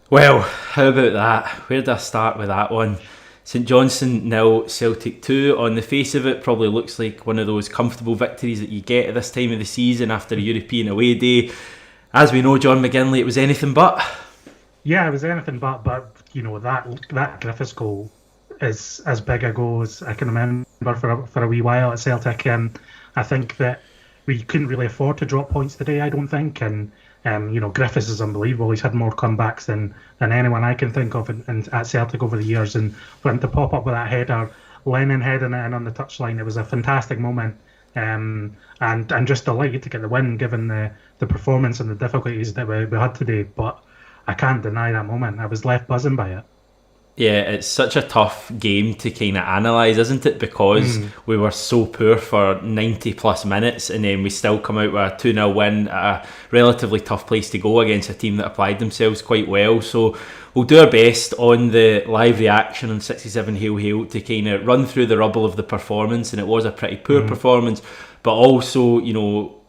Well, how about that? Where do I start with that one? St Johnstone 0, Celtic 2. On the face of it, probably looks like one of those comfortable victories that you get at this time of the season after a European away day. As we know, John McGinley, it was anything but. Yeah, it was anything but that Griffiths goal is as big a goal as I can remember for a wee while at Celtic. I think that we couldn't really afford to drop points today. I don't think, and Griffiths is unbelievable. He's had more comebacks than anyone I can think of at Celtic over the years, and for him to pop up with that header, Lennon heading it in on the touchline, it was a fantastic moment. And just delighted to get the win given the performance and the difficulties that we had today. But I can't deny that moment. I was left buzzing by it. Yeah, it's such a tough game to kind of analyse, isn't it? Because we were so poor for 90 plus minutes and then we still come out with a 2-0 win at a relatively tough place to go against a team that applied themselves quite well. So we'll do our best on the live reaction on 67 Hail Hail to kind of run through the rubble of the performance, and it was a pretty poor performance, but also,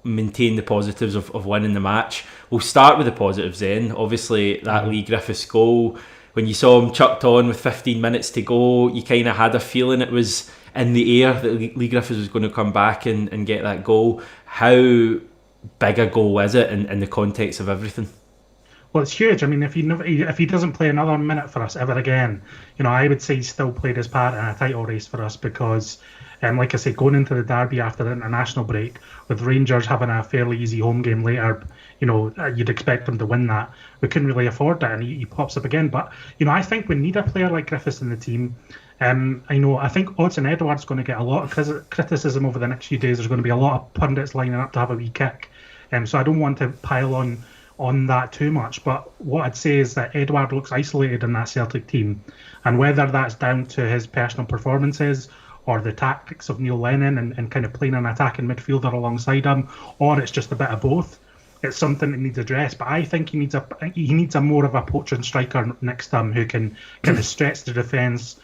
maintain the positives of winning the match. We'll start with the positives then. Obviously, that Lee Griffiths goal, when you saw him chucked on with 15 minutes to go, you kind of had a feeling it was in the air that Lee Griffiths was going to come back and get that goal. How big a goal is it in the context of everything? Well, it's huge. I mean, if he doesn't play another minute for us ever again, I would say he's still played his part in a title race for us because, like I said, going into the derby after the international break, with Rangers having a fairly easy home game later, you'd expect him to win that. We couldn't really afford that, and he pops up again. But I think we need a player like Griffiths in the team. I think Odsonne Edouard's going to get a lot of criticism over the next few days. There's going to be a lot of pundits lining up to have a wee kick. So I don't want to pile on that too much. But what I'd say is that Edouard looks isolated in that Celtic team. And whether that's down to his personal performances or the tactics of Neil Lennon and kind of playing an attacking midfielder alongside him, or it's just a bit of both, it's something that needs addressed. But I think he needs a more of a poaching striker next to him who can kind of stretch the defence,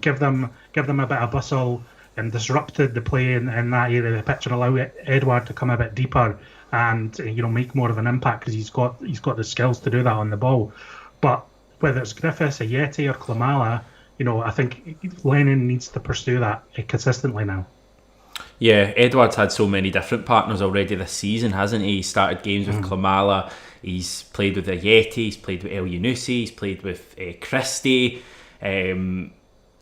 give them a bit of bustle and disrupt the play in that area of the pitch and allow Edouard to come a bit deeper and make more of an impact because he's got the skills to do that on the ball. But whether it's Griffiths, Ayeti or Klimala, I think Lennon needs to pursue that consistently now. Yeah, Edward's had so many different partners already this season, hasn't he? He started games with Klimala, he's played with Ayeti, he's played with El Yunusi, he's played with Christie,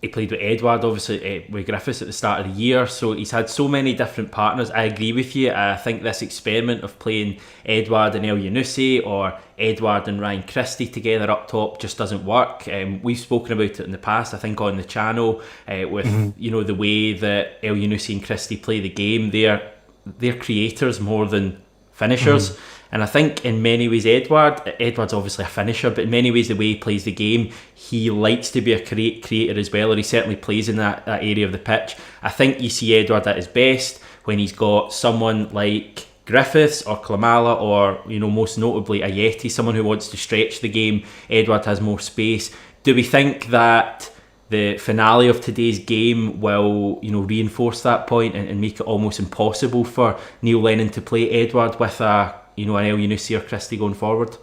he played with Edouard, obviously, with Griffiths at the start of the year. So he's had so many different partners. I agree with you. I think this experiment of playing Edouard and El Yunusi or Edouard and Ryan Christie together up top just doesn't work. We've spoken about it in the past, I think, on the channel with the way that El Yunusi and Christie play the game. They're creators more than finishers. And I think in many ways Edward's obviously a finisher, but in many ways the way he plays the game, he likes to be a creator as well, or he certainly plays in that area of the pitch. I think you see Edward at his best when he's got someone like Griffiths or Klimala or, most notably Ayeti, someone who wants to stretch the game. Edward has more space. Do we think that the finale of today's game will, reinforce that point and make it almost impossible for Neil Lennon to play Edward with an El Yunusi or Christie going forward?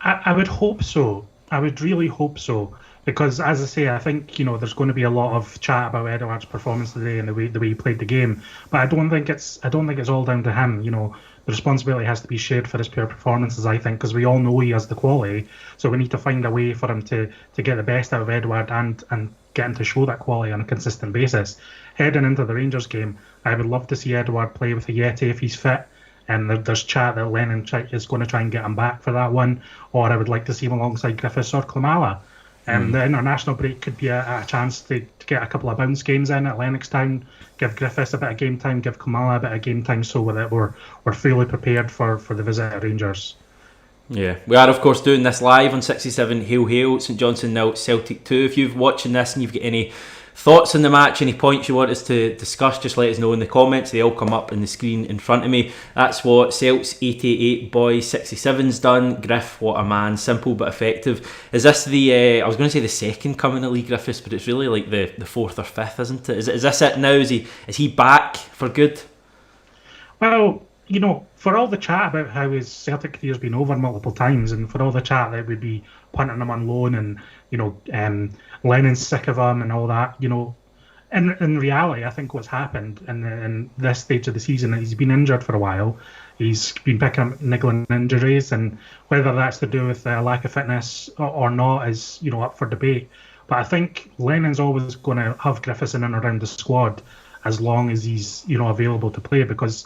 I would hope so. I would really hope so. Because, as I say, I think there's going to be a lot of chat about Edouard's performance today and the way he played the game. But I don't think it's all down to him. The responsibility has to be shared for his pure performances, I think, because we all know he has the quality. So we need to find a way for him to get the best out of Edouard and get him to show that quality on a consistent basis. Heading into the Rangers game, I would love to see Edouard play with Ayeti if he's fit. And there's chat that Lennon is going to try and get him back for that one, or I would like to see him alongside Griffiths or Klimala. The international break could be a chance to get a couple of bounce games in at Lennoxtown, give Griffiths a bit of game time, give Klimala a bit of game time, so that we're fully prepared for the visit at Rangers. Yeah, we are of course doing this live on 67 Hail Hail, St Johnstone 0, Celtic 2. If you're watching this and you've got any thoughts on the match, any points you want us to discuss, just let us know in the comments. They all come up on the screen in front of me. That's what Celts 88 Boys 67's done. Griff, what a man, simple but effective. Is this the I was going to say the second coming of Lee Griffiths, but it's really like the fourth or fifth, isn't it? Is this it now? Is he back for good? Well, for all the chat about how his Celtic career's been over multiple times, and for all the chat that we'd be punting him on loan, and Lennon's sick of him and all that, in reality, I think what's happened in this stage of the season, he's been injured for a while. He's been picking up niggling injuries, and whether that's to do with lack of fitness or not is up for debate. But I think Lennon's always going to have Griffiths in and around the squad as long as he's available to play, because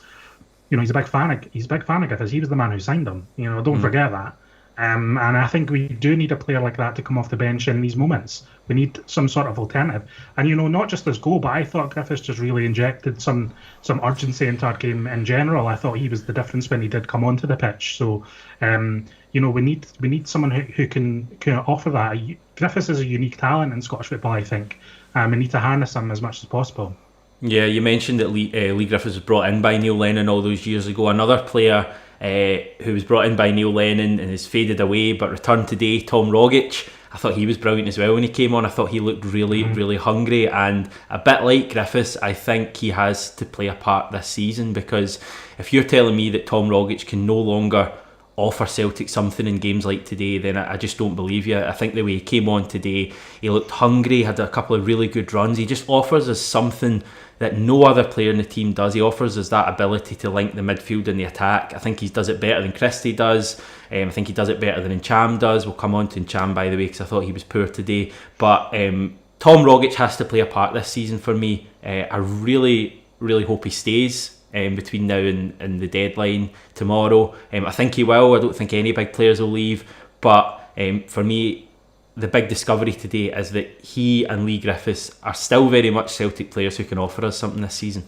he's a big fan of Griffiths. He was the man who signed him. Don't forget that. And I think we do need a player like that to come off the bench in these moments. We need some sort of alternative. And, not just this goal, but I thought Griffiths just really injected some urgency into our game in general. I thought he was the difference when he did come onto the pitch. So, we need someone who can offer that. Griffiths is a unique talent in Scottish football, I think. We need to harness him as much as possible. Yeah, you mentioned that Lee Griffiths was brought in by Neil Lennon all those years ago. Another player who was brought in by Neil Lennon and has faded away but returned today, Tom Rogic. I thought he was brilliant as well when he came on. I thought he looked really, really hungry, and a bit like Griffiths, I think he has to play a part this season, because if you're telling me that Tom Rogic can no longer offer Celtic something in games like today, then I just don't believe you. I think the way he came on today, he looked hungry, had a couple of really good runs. He just offers us something that no other player in the team does. He offers us that ability to link the midfield and the attack. I think he does it better than Christie does. I think he does it better than Ncham does. We'll come on to Ncham, by the way, because I thought he was poor today. But Tom Rogic has to play a part this season for me. I really, really hope he stays between now and the deadline tomorrow. I think he will. I don't think any big players will leave. But for me, the big discovery today is that he and Lee Griffiths are still very much Celtic players who can offer us something this season.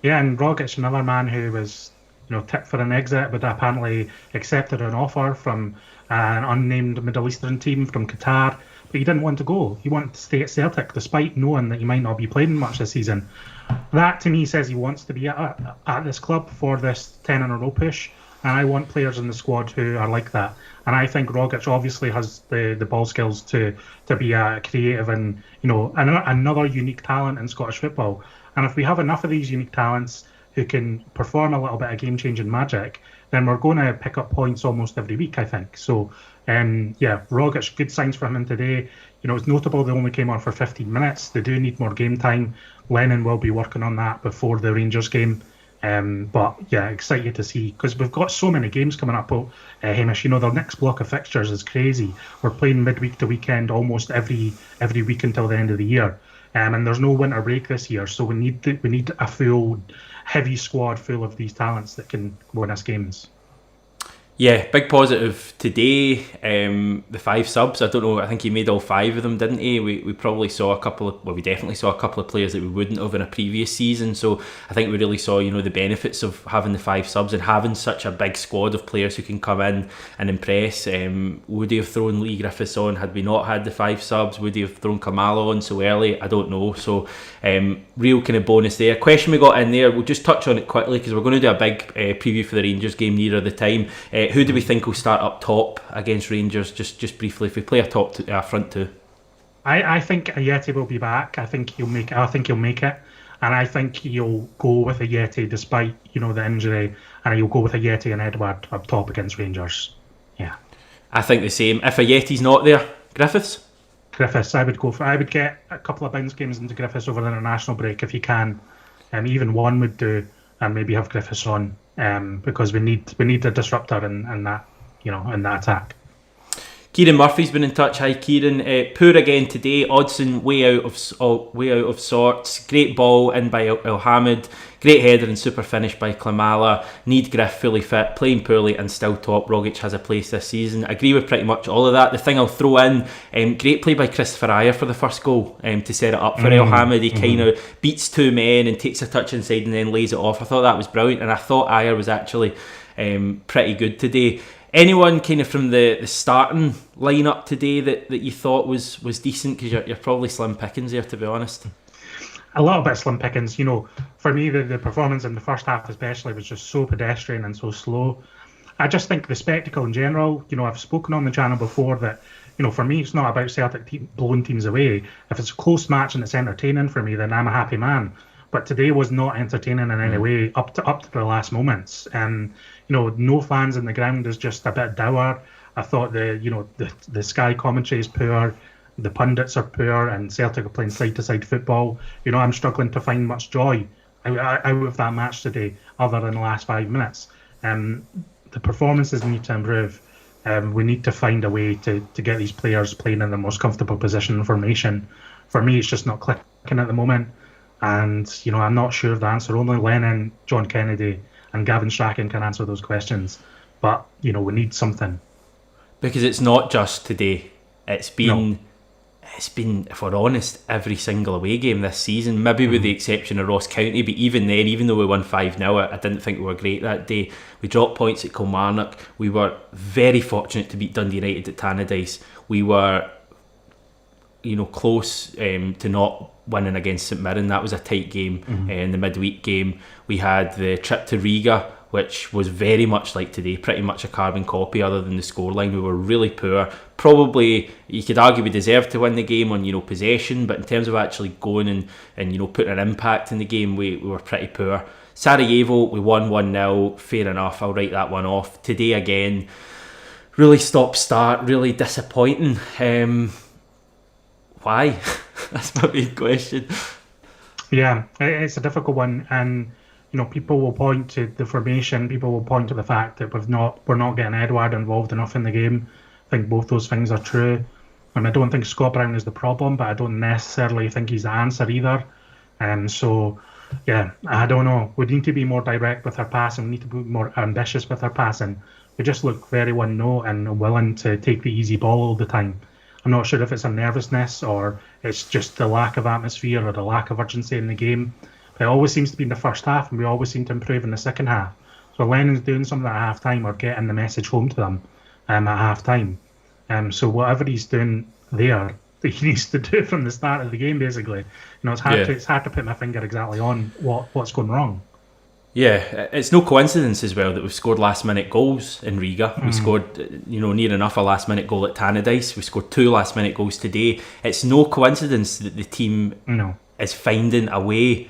Yeah, and Rogic, another man who was tipped for an exit, but apparently accepted an offer from an unnamed Middle Eastern team from Qatar. But he didn't want to go. He wanted to stay at Celtic, despite knowing that he might not be playing much this season. That, to me, says he wants to be at this club for this 10-in-a-row push. And I want players in the squad who are like that. And I think Rogic obviously has the ball skills to be creative and another unique talent in Scottish football. And if we have enough of these unique talents who can perform a little bit of game-changing magic, then we're going to pick up points almost every week, I think. So, Rogic, good signs from him today. It's notable they only came on for 15 minutes. They do need more game time. Lennon will be working on that before the Rangers game. But yeah, excited to see, because we've got so many games coming up. Hamish, the next block of fixtures is crazy. We're playing midweek to weekend almost every week until the end of the year, and there's no winter break this year. So we need a full, heavy squad full of these talents that can win us games. Yeah, big positive today. The 5 subs. I don't know. I think he made all 5 of them, didn't he? We probably saw we definitely saw a couple of players that we wouldn't have in a previous season. So I think we really saw, the benefits of having the 5 subs and having such a big squad of players who can come in and impress. Would he have thrown Lee Griffiths on had we not had the 5 subs? Would he have thrown Kamala on so early? I don't know. So real kind of bonus there. Question we got in there. We'll just touch on it quickly because we're going to do a big preview for the Rangers game nearer the time. Who do we think will start up top against Rangers? Just briefly, if we play a front two. I think Ajeti will be back. I think he'll make it, and I think he'll go with Ajeti despite the injury, and he'll go with Ajeti and Edward up top against Rangers. Yeah, I think the same. If Ajeti's not there, Griffiths, I would get a couple of bounce games into Griffiths over the international break if you can. Even one would do, and maybe have Griffiths on. Because we need a disruptor in that in that attack. Kieran Murphy's been in touch. Hi Kieran. Poor again today. Odsonne way out of sorts. Great ball in by El Hamid. Great header and super finish by Klimala. Need Griff fully fit. Playing poorly and still top. Rogic has a place this season. Agree with pretty much all of that. The thing I'll throw in, great play by Christopher Ajer for the first goal to set it up for El Hamid. He kind of beats 2 men and takes a touch inside and then lays it off. I thought that was brilliant, and I thought Ajer was actually pretty good today. Anyone kind of from the starting lineup today that you thought was decent? Because you're probably slim pickings there, to be honest. A little bit slim pickings. For me, the performance in the first half especially was just so pedestrian and so slow. I just think the spectacle in general, I've spoken on the channel before that, for me, it's not about Celtic blowing teams away. If it's a close match and it's entertaining for me, then I'm a happy man. but today was not entertaining in any way up to the last moments. No fans in the ground is just a bit dour. I thought the Sky commentary is poor, the pundits are poor, and Celtic are playing side-to-side football. I'm struggling to find much joy out of that match today, other than the last 5 minutes. The performances need to improve. We need to find a way to get these players playing in the most comfortable position and formation. For me, it's just not clicking at the moment. And, I'm not sure of the answer. Only Lennon, John Kennedy, and Gavin Strachan can answer those questions. But, we need something. Because it's not just today. It's been, if we're honest, every single away game this season, maybe with the exception of Ross County. But even then, even though we won 5-0, I didn't think we were great that day. We dropped points at Kilmarnock. We were very fortunate to beat Dundee United at Tannadice. We were, close to not winning against St Mirren. That was a tight game in the midweek game. We had the trip to Riga, which was very much like today, pretty much a carbon copy other than the scoreline. We were really poor. Probably, you could argue we deserved to win the game on, possession, but in terms of actually going and putting an impact in the game, we were pretty poor. Sarajevo, we won 1-0, fair enough, I'll write that one off. Today again, really stop-start, really disappointing. Why? That's my main question. Yeah, it's a difficult one, and people will point to the formation. People will point to the fact that we're not getting Edouard involved enough in the game. I think both those things are true. I don't think Scott Brown is the problem, but I don't necessarily think he's the answer either. So, I don't know. We need to be more direct with our passing. We need to be more ambitious with our passing. We just look very one-note and willing to take the easy ball all the time. I'm not sure if it's a nervousness or it's just the lack of atmosphere or the lack of urgency in the game. But it always seems to be in the first half, and we always seem to improve in the second half. So Lennon's doing something at half-time or getting the message home to them at half-time. So whatever he's doing there, he needs to do from the start of the game, basically. It's hard to put my finger exactly on what's going wrong. Yeah, it's no coincidence as well that we've scored last-minute goals in Riga. We scored, near enough a last-minute goal at Tannadice. We scored 2 last-minute goals today. It's no coincidence that the team is finding a way.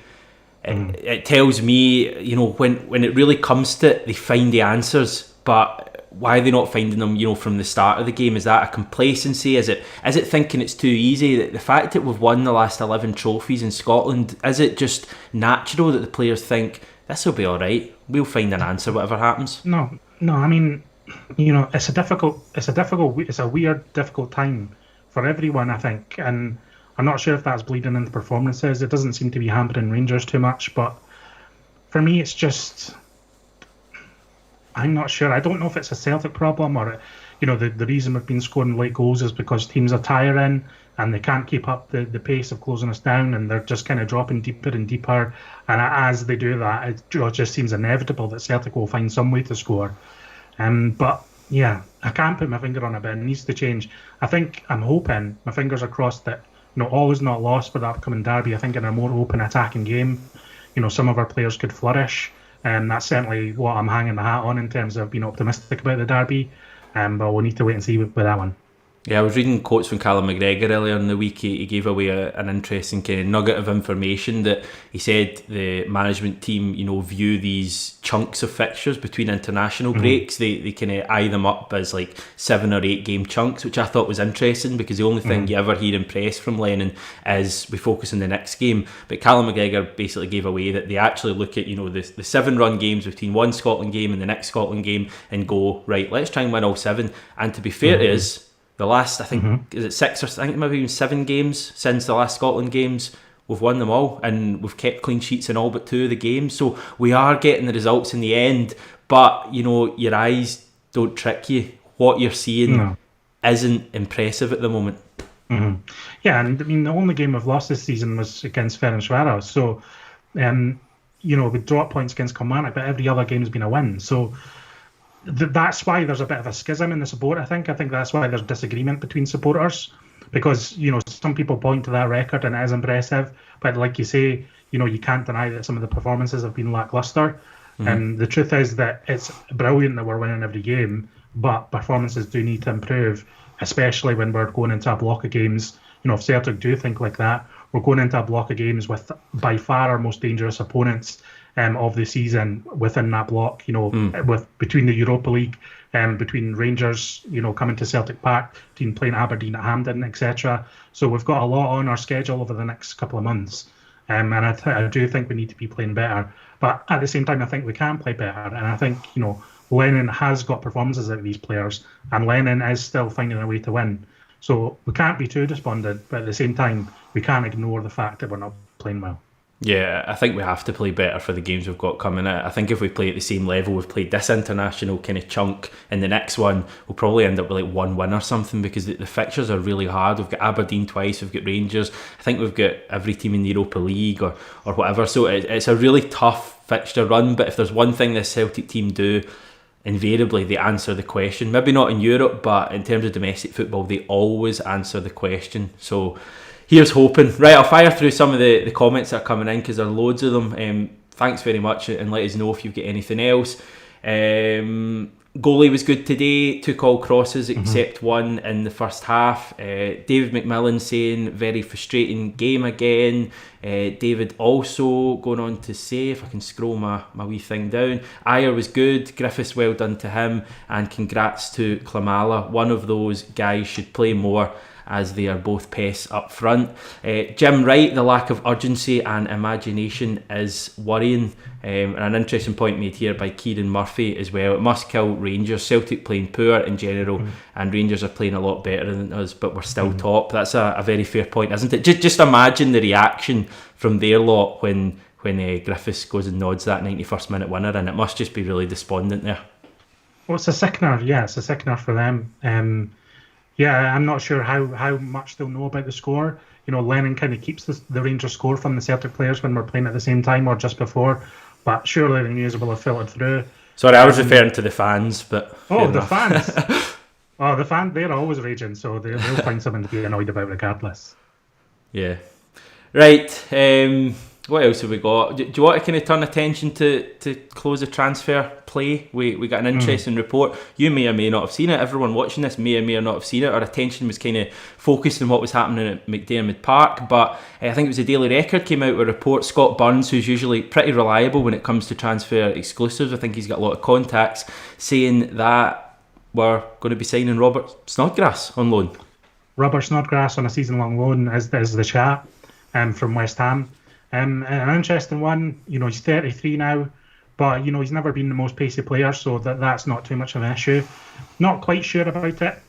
It tells me, when it really comes to it, they find the answers. But why are they not finding them, from the start of the game? Is that a complacency? Is it thinking it's too easy? The fact that we've won the last 11 trophies in Scotland, is it just natural that the players think, this will be all right, we'll find an answer whatever happens? No. I mean, it's a weird, difficult time for everyone, I think, and I'm not sure if that's bleeding into performances. It doesn't seem to be hampering Rangers too much, but for me, it's just, I'm not sure. I don't know if it's a Celtic problem or, the reason we've been scoring late goals is because teams are tiring and they can't keep up the pace of closing us down, and they're just kind of dropping deeper and deeper. And as they do that, it just seems inevitable that Celtic will find some way to score. But yeah, I can't put my finger on it, but it needs to change. I'm hoping, my fingers are crossed, that all is not lost for the upcoming derby. I think in a more open attacking game, some of our players could flourish, and that's certainly what I'm hanging my hat on in terms of being optimistic about the derby. But we'll need to wait and see with that one. Yeah, I was reading quotes from Callum McGregor earlier in the week. He gave away an interesting kind of nugget of information that he said the management team, view these chunks of fixtures between international breaks. They kind of eye them up as like 7 or 8 game chunks, which I thought was interesting because the only thing you ever hear in press from Lennon is we focus on the next game. But Callum McGregor basically gave away that they actually look at, the 7-run games between one Scotland game and the next Scotland game and go, right, let's try and win all 7. And to be fair to us, the last, I think, is it 6 or I think maybe even 7 games since the last Scotland games, we've won them all and we've kept clean sheets in all but 2 of the games. So we are getting the results in the end, but, your eyes don't trick you. What you're seeing isn't impressive at the moment. Yeah, and I mean, the only game we've lost this season was against Ferencváros. So, we dropped points against Kilmarnock, but every other game has been a win. So, that's why there's a bit of a schism in the support. I think that's why there's disagreement between supporters, because some people point to that record and it is impressive, but like you say, you can't deny that some of the performances have been lackluster. And the truth is that it's brilliant that we're winning every game, but performances do need to improve, especially when we're going into a block of games. If Celtic do think like that, we're going into a block of games with by far our most dangerous opponents of the season within that block. With between the Europa League, between Rangers, coming to Celtic Park, between playing Aberdeen at Hampden, etc. So we've got a lot on our schedule over the next couple of months. And I do think we need to be playing better. But at the same time, I think we can play better. And I think, Lennon has got performances out of these players, and Lennon is still finding a way to win. So we can't be too despondent, but at the same time, we can't ignore the fact that we're not playing well. Yeah, I think we have to play better for the games we've got coming out. I think if we play at the same level we've played this international kind of chunk, and the next one we'll probably end up with like 1 win or something, because the fixtures are really hard. We've got Aberdeen twice, we've got Rangers, I think we've got every team in the Europa League or whatever, so it's a really tough fixture run. But if there's one thing this Celtic team do, invariably they answer the question. Maybe not in Europe, but in terms of domestic football they always answer the question. So here's hoping. Right, I'll fire through some of the comments that are coming in, because there are loads of them. Thanks very much, and let us know if you've got anything else. Goalie was good today, took all crosses except one in the first half. David McMillan saying very frustrating game again. David also going on to say, if I can scroll my wee thing down, Ayer was good, Griffiths well done to him, and congrats to Klimala. One of those guys should play more, as they are both pests up front. Jim Wright, the lack of urgency and imagination is worrying. And an interesting point made here by Kieran Murphy as well. It must kill Rangers. Celtic playing poor in general, and Rangers are playing a lot better than us, but we're still top. That's a very fair point, isn't it? Just imagine the reaction from their lot when Griffiths goes and nods that 91st minute winner, and it must just be really despondent there. Well, it's a sickener. Yeah, it's a sickener for them. Yeah, I'm not sure how much they'll know about the score. Lennon kind of keeps the Rangers score from the Celtic players when we're playing at the same time or just before, but surely the news will have filtered through. Sorry, I was referring to the fans, but... Oh, the fans! Oh, the fans, they're always raging, so they'll find something to be annoyed about regardless. Yeah. Right, what else have we got? Do you want to kind of turn attention to close the transfer play? We got an interesting report. You may or may not have seen it. Everyone watching this may or may not have seen it. Our attention was kind of focused on what was happening at McDiarmid Park, but I think it was the Daily Record came out with a report. Scott Burns, who's usually pretty reliable when it comes to transfer exclusives, I think he's got a lot of contacts, saying that we're going to be signing Robert Snodgrass on loan. Robert Snodgrass on a season-long loan is the chat from West Ham. An interesting one. He's 33 now, but he's never been the most pacey player, so that's not too much of an issue. Not quite sure about it.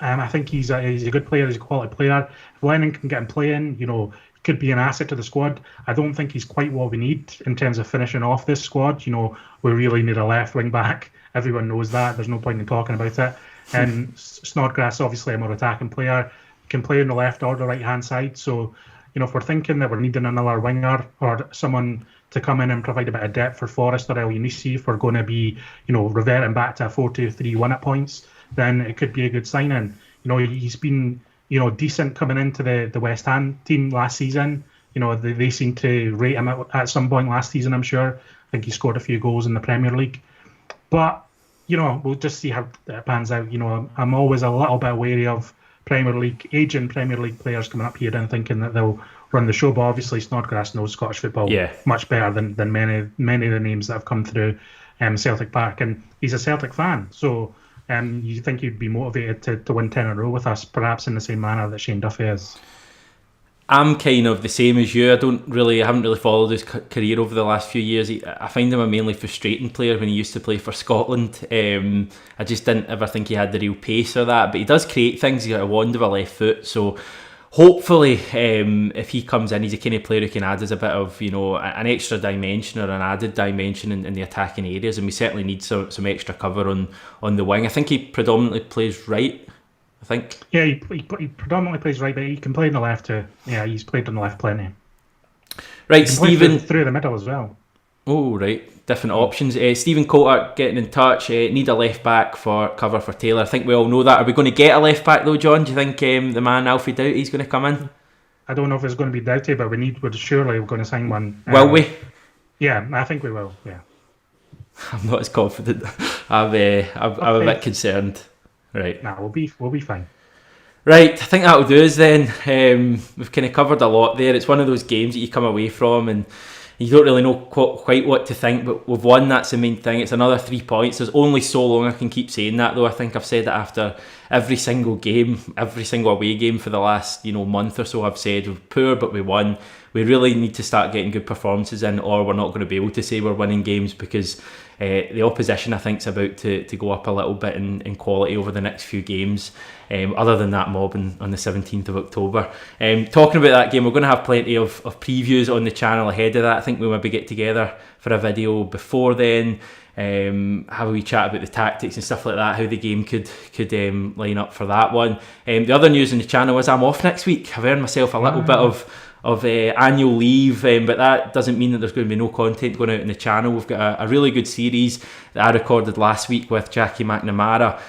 I think he's a good player. He's a quality player. If Lennon can get him playing, could be an asset to the squad. I don't think he's quite what we need in terms of finishing off this squad. We really need a left wing back. Everyone knows that. There's no point in talking about it. And Snodgrass, obviously a more attacking player, can play on the left or the right hand side. So, if we're thinking that we're needing another winger or someone to come in and provide a bit of depth for Forrest or El Younousi, if we're going to be, reverting back to a 4-2-3-1 at points, then it could be a good signing. He's been, decent coming into the West Ham team last season. They seem to rate him at some point last season, I'm sure. I think he scored a few goals in the Premier League. But, we'll just see how it pans out. I'm always a little bit wary of aging Premier League players coming up here and thinking that they'll run the show, but obviously Snodgrass knows Scottish football much better than many of the names that have come through Celtic Park, and he's a Celtic fan, so you think he'd be motivated to win 10 in a row with us, perhaps in the same manner that Shane Duffy is. I'm kind of the same as you. I haven't really followed his career over the last few years. I find him a mainly frustrating player when he used to play for Scotland. I just didn't ever think he had the real pace or that, but he does create things. He's got a wand of a left foot, so hopefully if he comes in, he's a kind of player who can add us a bit of an extra dimension or an added dimension in the attacking areas, and we certainly need some extra cover on the wing. I think he predominantly plays right. I think. Yeah, he predominantly plays right, but he can play on the left too. Yeah, he's played on the left plenty. Right, Stephen. Through the middle as well. Oh, right. Different options. Stephen Coulter getting in touch. Need a left back for cover for Taylor. I think we all know that. Are we going to get a left back though, John? Do you think the man Alfie Doughty's going to come in? I don't know if it's going to be Doughty, but we're surely going to sign one. Will we? Yeah, I think we will. Yeah. I'm not as confident. I'm a bit concerned. Right. Nah, we'll be fine. Right, I think that'll do us then. We've kind of covered a lot there. It's one of those games that you come away from and you don't really know quite what to think, but we've won, that's the main thing. It's another 3 points. There's only so long I can keep saying that, though. I think I've said it after every single game, every single away game for the last month or so. I've said we're poor, but we won. We really need to start getting good performances in, or we're not going to be able to say we're winning games, because the opposition, I think, is about to go up a little bit in quality over the next few games, other than that mob on the 17th of October. Talking about that game, we're going to have plenty of previews on the channel ahead of that. I think we'll maybe get together for a video before then, have a wee chat about the tactics and stuff like that, how the game could line up for that one. The other news on the channel is I'm off next week. I've earned myself a little bit of annual leave, but that doesn't mean that there's going to be no content going out in the channel. We've got a really good series that I recorded last week with Jackie McNamara.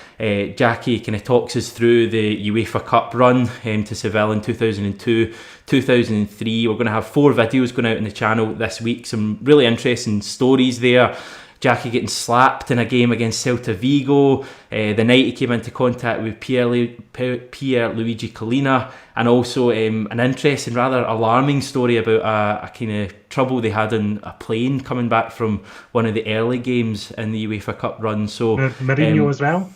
Jackie kind of talks us through the UEFA Cup run to Seville in 2002, 2003. We're going to have 4 videos going out in the channel this week. Some really interesting stories there. Jackie getting slapped in a game against Celta Vigo, the night he came into contact with Pierluigi Collina, and also an interesting, rather alarming story about a kind of trouble they had on a plane coming back from one of the early games in the UEFA Cup run. So Mourinho as well.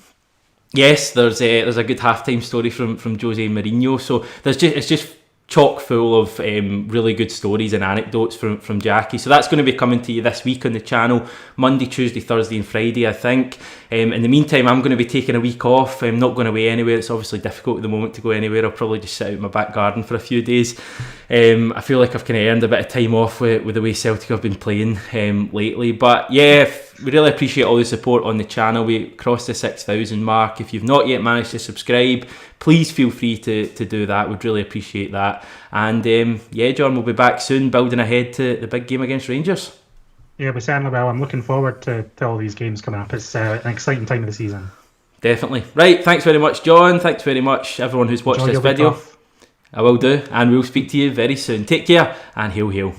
Yes, there's a good halftime story from Jose Mourinho. So it's just chock full of really good stories and anecdotes from Jackie. So that's going to be coming to you this week on the channel, Monday, Tuesday, Thursday and Friday, I think. In the meantime, I'm going to be taking a week off. I'm not going away anywhere. It's obviously difficult at the moment to go anywhere. I'll probably just sit out in my back garden for a few days. I feel like I've kind of earned a bit of time off with the way Celtic have been playing lately. But yeah, we really appreciate all the support on the channel. We crossed the 6,000 mark. If you've not yet managed to subscribe, please feel free to do that. We'd really appreciate that. And yeah, John, we'll be back soon, building ahead to the big game against Rangers. Yeah, we certainly will. I'm looking forward to all these games coming up. It's an exciting time of the season. Definitely. Right, thanks very much, John. Thanks very much, everyone who's watched this video. I will do, and we'll speak to you very soon. Take care, and hail, hail.